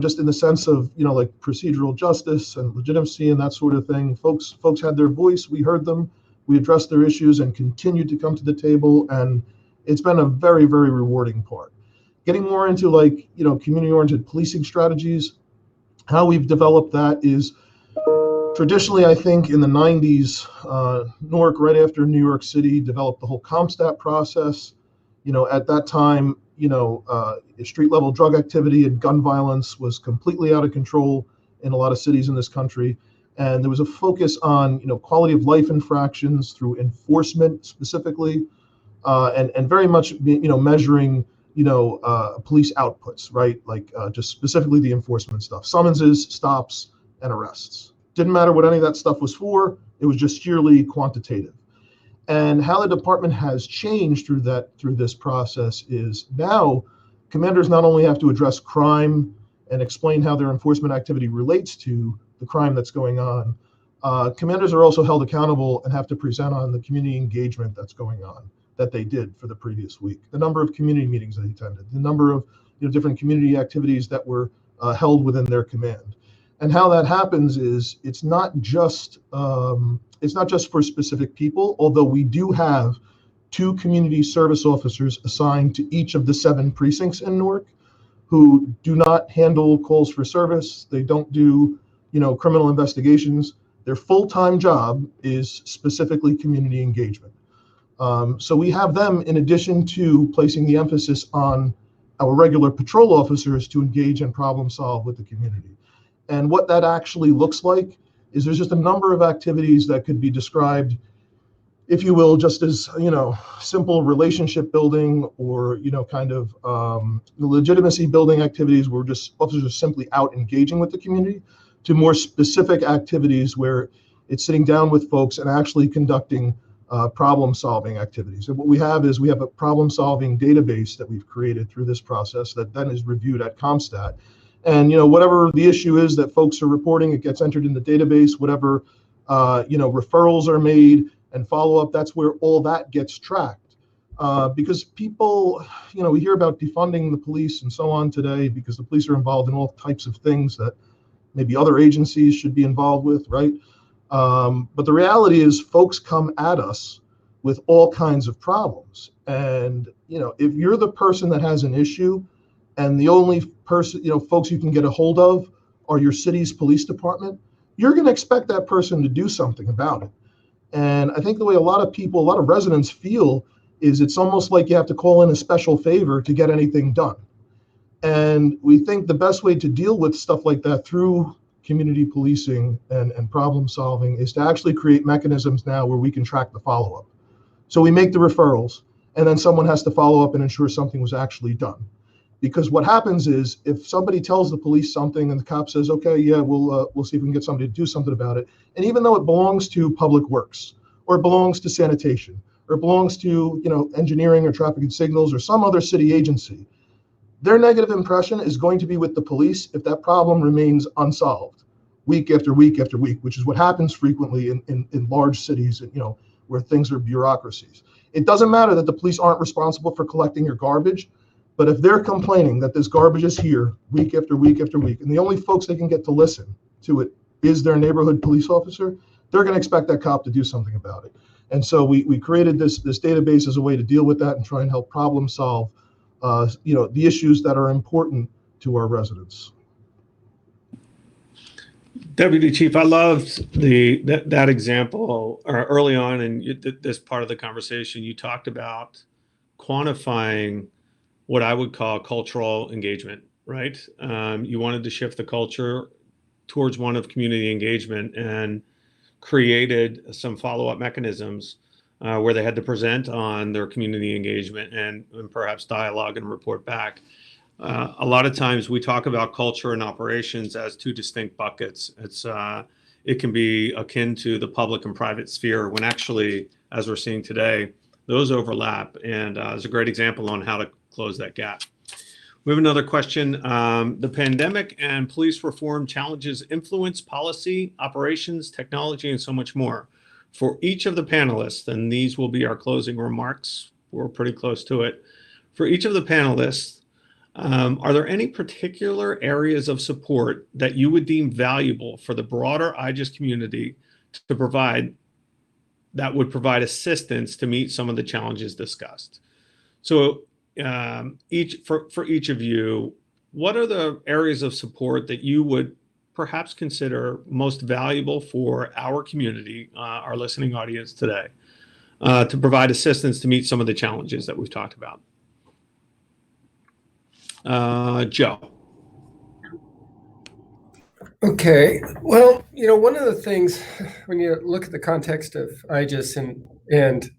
just in the sense of like procedural justice and legitimacy and that sort of thing, folks had their voice. We heard them. We addressed their issues and continued to come to the table. And it's been a very, very rewarding part. Getting more into community-oriented policing strategies, how we've developed that is traditionally, I think, in the 90s, Newark, right after New York City, developed the whole CompStat process. At that time, street-level drug activity and gun violence was completely out of control in a lot of cities in this country. And there was a focus on, quality of life infractions through enforcement specifically, and very much, measuring, police outputs, right? Like just specifically the enforcement stuff, summonses, stops, and arrests. Didn't matter what any of that stuff was for. It was just sheerly quantitative. And how the department has changed through this process is now commanders not only have to address crime and explain how their enforcement activity relates to the crime that's going on, commanders are also held accountable and have to present on the community engagement that's going on, that they did for the previous week, the number of community meetings they attended, the number of different community activities that were held within their command. And how that happens is it's not just for specific people, although we do have 2 community service officers assigned to each of the 7 precincts in Newark who do not handle calls for service. They don't do criminal investigations. Their full-time job is specifically community engagement. So we have them, in addition to placing the emphasis on our regular patrol officers, to engage and problem solve with the community. And what that actually looks like is there's just a number of activities that could be described, if you will, just as, simple relationship building or, kind of legitimacy building activities where just officers are simply out engaging with the community, to more specific activities where it's sitting down with folks and actually conducting problem-solving activities. And what we have is we have a problem-solving database that we've created through this process that then is reviewed at ComStat. And whatever the issue is that folks are reporting, it gets entered in the database. Whatever referrals are made and follow-up, that's where all that gets tracked. Because people, we hear about defunding the police and so on today because the police are involved in all types of things that maybe other agencies should be involved with, right? But the reality is folks come at us with all kinds of problems. And, if you're the person that has an issue and the only person, folks you can get a hold of are your city's police department, you're going to expect that person to do something about it. And I think the way a lot of residents feel is it's almost like you have to call in a special favor to get anything done. And we think the best way to deal with stuff like that through community policing and problem solving is to actually create mechanisms now where we can track the follow-up. So we make the referrals and then someone has to follow up and ensure something was actually done. Because what happens is if somebody tells the police something and the cop says, okay, yeah, we'll see if we can get somebody to do something about it. And even though it belongs to public works or it belongs to sanitation or it belongs to, engineering or traffic and signals or some other city agency, their negative impression is going to be with the police if that problem remains unsolved week after week after week, which is what happens frequently in large cities, where things are bureaucracies. It doesn't matter that the police aren't responsible for collecting your garbage, but if they're complaining that this garbage is here week after week after week, and the only folks they can get to listen to it is their neighborhood police officer, they're going to expect that cop to do something about it. And so we created this database as a way to deal with that and try and help problem solve the issues that are important to our residents. Deputy Chief, I loved that example early on in this part of the conversation. You talked about quantifying what I would call cultural engagement, right? You wanted to shift the culture towards one of community engagement and created some follow-up mechanisms where they had to present on their community engagement and perhaps dialogue and report back. A lot of times we talk about culture and operations as two distinct buckets. It can be akin to the public and private sphere when actually, as we're seeing today, those overlap. And it's a great example on how to close that gap. We have another question. The pandemic and police reform challenges influence policy, operations, technology, and so much more. For each of the panelists, and these will be our closing remarks, we're pretty close to it. For each of the panelists, are there any particular areas of support that you would deem valuable for the broader IGES community to provide that would provide assistance to meet some of the challenges discussed? So for each of you, what are the areas of support that you would perhaps consider most valuable for our community, our listening audience today, to provide assistance to meet some of the challenges that we've talked about? Joe. Okay. Well, one of the things when you look at the context of IGES and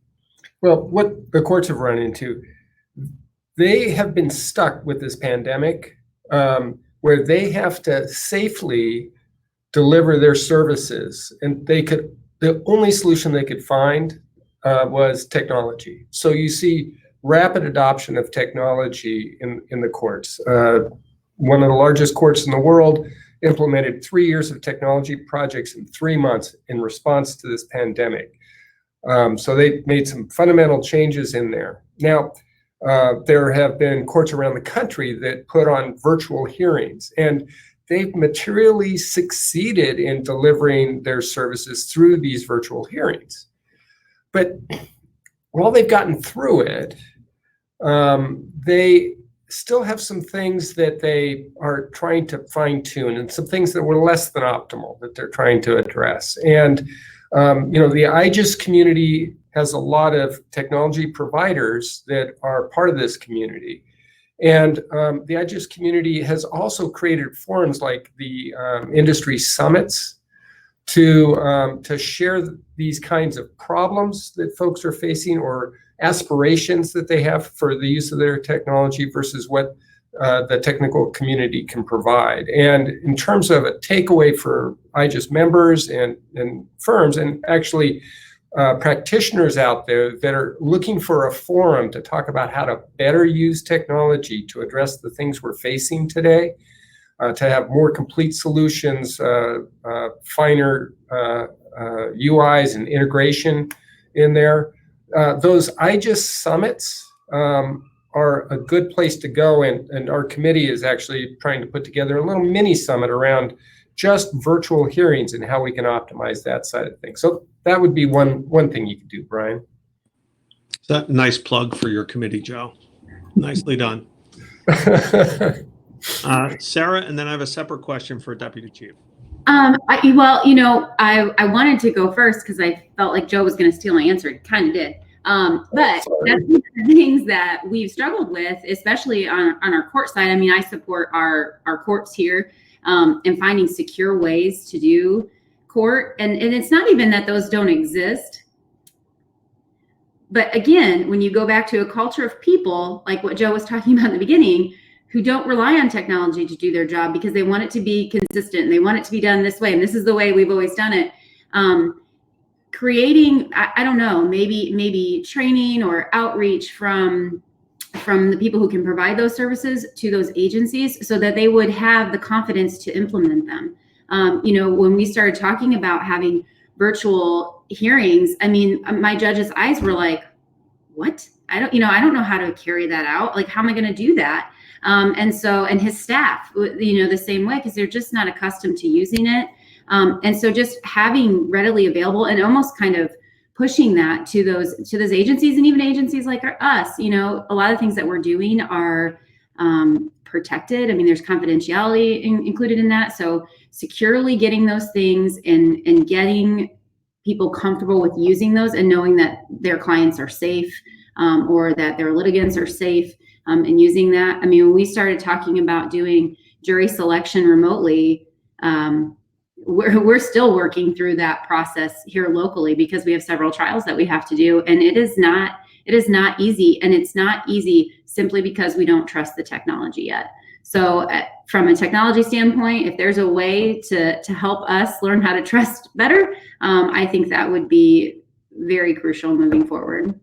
what the courts have run into, they have been stuck with this pandemic where they have to safely deliver their services, and the only solution they could find was technology. So you see rapid adoption of technology in the courts. One of the largest courts in the world implemented 3 years of technology projects in 3 months in response to this pandemic. So they made some fundamental changes in there. Now, there have been courts around the country that put on virtual hearings, and they've materially succeeded in delivering their services through these virtual hearings. But while they've gotten through it, they still have some things that they are trying to fine tune and some things that were less than optimal that they're trying to address. And, the IGES community has a lot of technology providers that are part of this community. And the IGES community has also created forums like the industry summits to share these kinds of problems that folks are facing or aspirations that they have for the use of their technology versus what the technical community can provide. And in terms of a takeaway for IGES members and firms, and actually practitioners out there that are looking for a forum to talk about how to better use technology to address the things we're facing today, to have more complete solutions, finer UIs and integration in there. Those IGES summits are a good place to go, and our committee is actually trying to put together a little mini summit around just virtual hearings and how we can optimize that side of things. So that would be one thing you could do, Brian. That's a nice plug for your committee, Joe. Nicely done. Sarah, and then I have a separate question for Deputy Chief. I wanted to go first because I felt like Joe was going to steal my answer. It kind of did. But that's one of the things that we've struggled with, especially on our court side. I mean, I support our courts here and finding secure ways to do court. And it's not even that those don't exist. But again, when you go back to a culture of people, like what Joe was talking about in the beginning, who don't rely on technology to do their job because they want it to be consistent and they want it to be done this way. And this is the way we've always done it. Creating, I don't know, maybe training or outreach from the people who can provide those services to those agencies so that they would have the confidence to implement them. When we started talking about having virtual hearings, I mean, my judge's eyes were like, what? I don't know how to carry that out. Like, how am I going to do that? And his staff, the same way, because they're just not accustomed to using it. And so just having readily available and almost kind of pushing that to those agencies, and even agencies like us, a lot of things that we're doing are protected. I mean, there's confidentiality included in that. So securely getting those things and getting people comfortable with using those and knowing that their clients are safe, or that their litigants are safe, and using that. I mean, when we started talking about doing jury selection remotely, we're still working through that process here locally because we have several trials that we have to do, and it is not easy, and it's not easy simply because we don't trust the technology yet. So from a technology standpoint, if there's a way to help us learn how to trust better, I think that would be very crucial moving forward.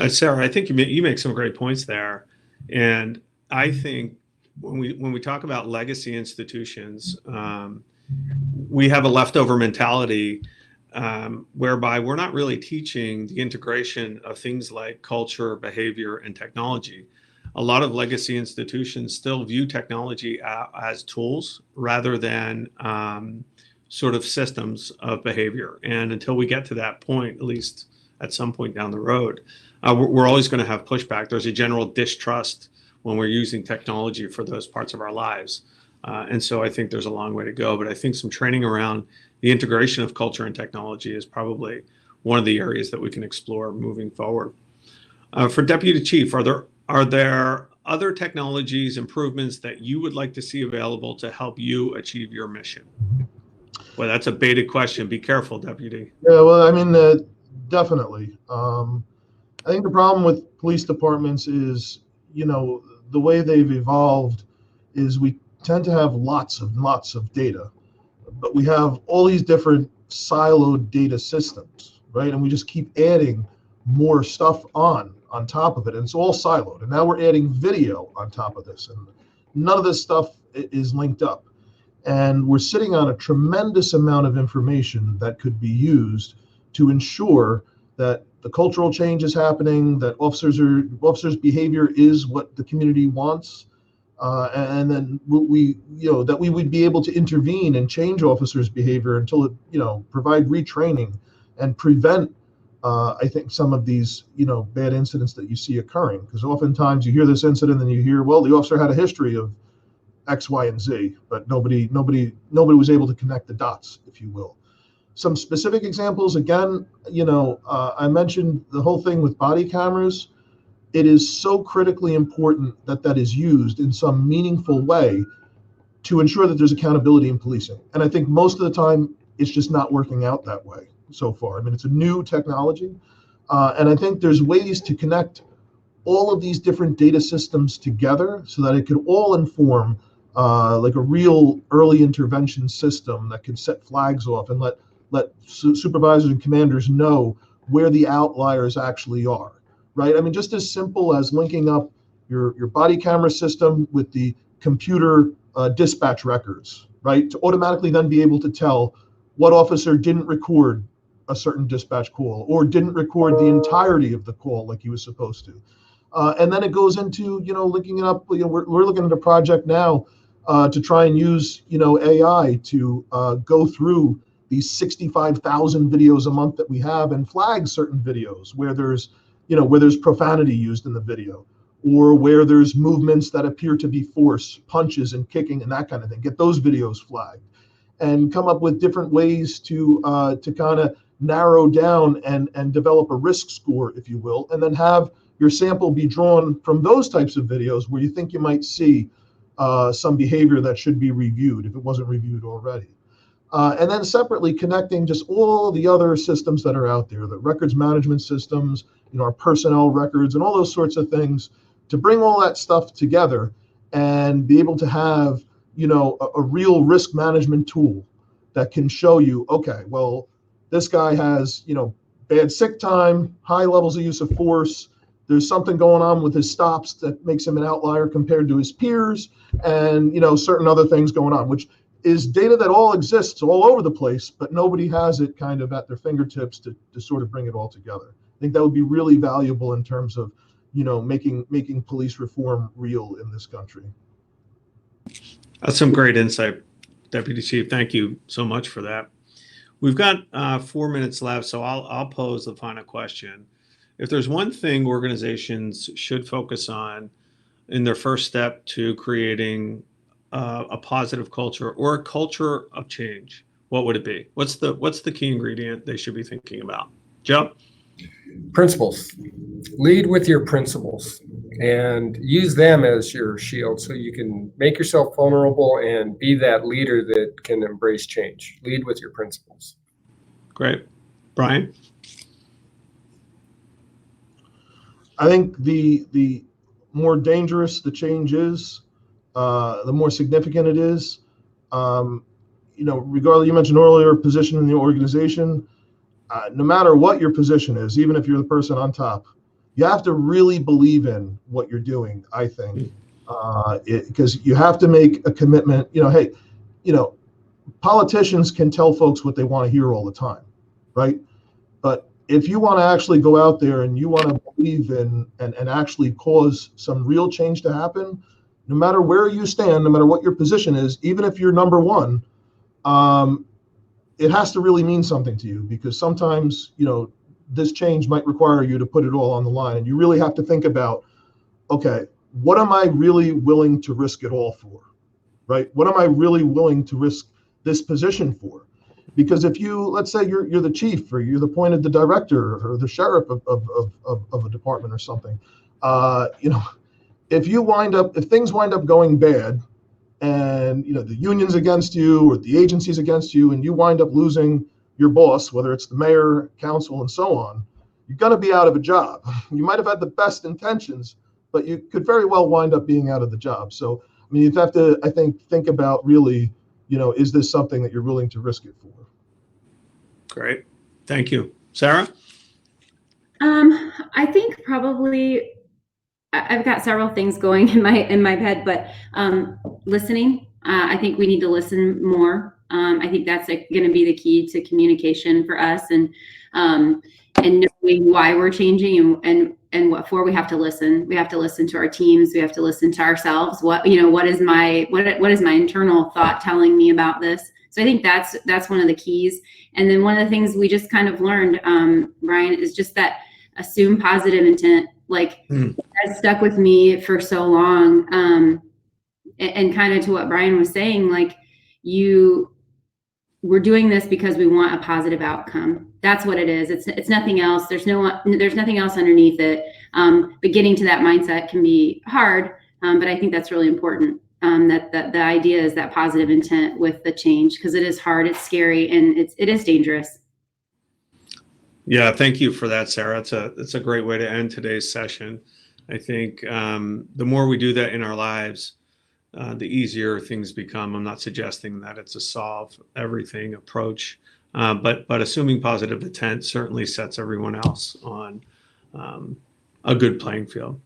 Sarah, I think you make some great points there, and I think when we talk about legacy institutions, we have a leftover mentality whereby we're not really teaching the integration of things like culture, behavior, and technology. A lot of legacy institutions still view technology as tools rather than sort of systems of behavior. And until we get to that point, at least at some point down the road, we're always going to have pushback. There's a general distrust when we're using technology for those parts of our lives. And so I think there's a long way to go, but I think some training around the integration of culture and technology is probably one of the areas that we can explore moving forward. For Deputy Chief, are there other technologies, improvements that you would like to see available to help you achieve your mission? Well, that's a baited question. Be careful, Deputy. Yeah, well, I mean, definitely. I think the problem with police departments is, the way they've evolved is we tend to have lots of data, but we have all these different siloed data systems, right? And we just keep adding more stuff on top of it, and it's all siloed. And now we're adding video on top of this, and none of this stuff is linked up. And we're sitting on a tremendous amount of information that could be used to ensure that the cultural change is happening, that officers' behavior is what the community wants, and then that we would be able to intervene and change officers' behavior until it, provide retraining and prevent, I think, some of these, bad incidents that you see occurring. Because oftentimes you hear this incident and you hear, well, the officer had a history of X, Y, and Z, but nobody was able to connect the dots, if you will. Some specific examples, again, I mentioned the whole thing with body cameras. It is so critically important that is used in some meaningful way to ensure that there's accountability in policing. And I think most of the time it's just not working out that way so far. I mean, it's a new technology. And I think there's ways to connect all of these different data systems together so that it could all inform like a real early intervention system that can set flags off and let let supervisors and commanders know where the outliers actually are, right? I mean, just as simple as linking up your body camera system with the computer dispatch records, right? To automatically then be able to tell what officer didn't record a certain dispatch call or didn't record the entirety of the call like he was supposed to. And then it goes into, linking it up. We're looking at a project now to try and use, AI to go through these 65,000 videos a month that we have and flag certain videos where there's profanity used in the video, or where there's movements that appear to be force, punches and kicking and that kind of thing. Get those videos flagged and come up with different ways to kind of narrow down and develop a risk score, if you will, and then have your sample be drawn from those types of videos where you think you might see some behavior that should be reviewed if it wasn't reviewed already. And then separately connecting just all the other systems that are out there, the records management systems, our personnel records and all those sorts of things, to bring all that stuff together and be able to have, a real risk management tool that can show you, okay, well, this guy has, bad sick time, high levels of use of force. There's something going on with his stops that makes him an outlier compared to his peers, and certain other things going on, which is data that all exists all over the place, but nobody has it kind of at their fingertips to sort of bring it all together. I think that would be really valuable in terms of making police reform real in this country. That's some great insight, Deputy Chief. Thank you so much for that. We've got 4 minutes left, so I'll pose the final question. If there's one thing organizations should focus on in their first step to creating a positive culture or a culture of change, what would it be? What's the key ingredient they should be thinking about? Joe? Principles. Lead with your principles and use them as your shield so you can make yourself vulnerable and be that leader that can embrace change. Lead with your principles. Great. Brian? I think the more dangerous the change is, the more significant it is. Regardless, you mentioned earlier, position in the organization. No matter what your position is, even if you're the person on top, you have to really believe in what you're doing, I think, because you have to make a commitment. Hey, politicians can tell folks what they want to hear all the time, right? But if you want to actually go out there and you want to believe in and actually cause some real change to happen, no matter where you stand, no matter what your position is, even if you're number one, it has to really mean something to you, because sometimes, this change might require you to put it all on the line. And you really have to think about, okay, what am I really willing to risk it all for, right? What am I really willing to risk this position for? Because if let's say you're the chief, or you're appointed the director or the sheriff of a department or something, if things wind up going bad, and the union's against you or the agency's against you, and you wind up losing your boss, whether it's the mayor, council, and so on, you're going to be out of a job. You might have had the best intentions, but you could very well wind up being out of the job. So, you have to, I think about really, is this something that you're willing to risk it for? Great. Thank you. Sarah? I think probably I've got several things going in my head, but listening. I think we need to listen more. I think that's going to be the key to communication for us, and knowing why we're changing and what for. We have to listen. We have to listen to our teams. We have to listen to ourselves. What is my internal thought telling me about this? So I think that's one of the keys. And then one of the things we just kind of learned, Brian, is just that assume positive intent. Has stuck with me for so long. And kind of to what Brian was saying, we're doing this because we want a positive outcome. That's what it is. It's nothing else. There's nothing else underneath it. But getting to that mindset can be hard. But I think that's really important. That the idea is that positive intent with the change, because it is hard, it's scary, and it is dangerous. Yeah, thank you for that, Sarah. It's a great way to end today's session. I think the more we do that in our lives, the easier things become. I'm not suggesting that it's a solve everything approach, but assuming positive intent certainly sets everyone else on a good playing field.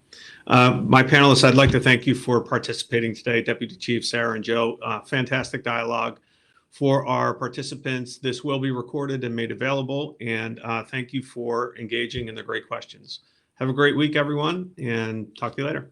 My panelists, I'd like to thank you for participating today, Deputy Chief Sarah and Joe. Fantastic dialogue. For our participants, this will be recorded and made available, and thank you for engaging in the great questions. Have a great week, everyone, and talk to you later.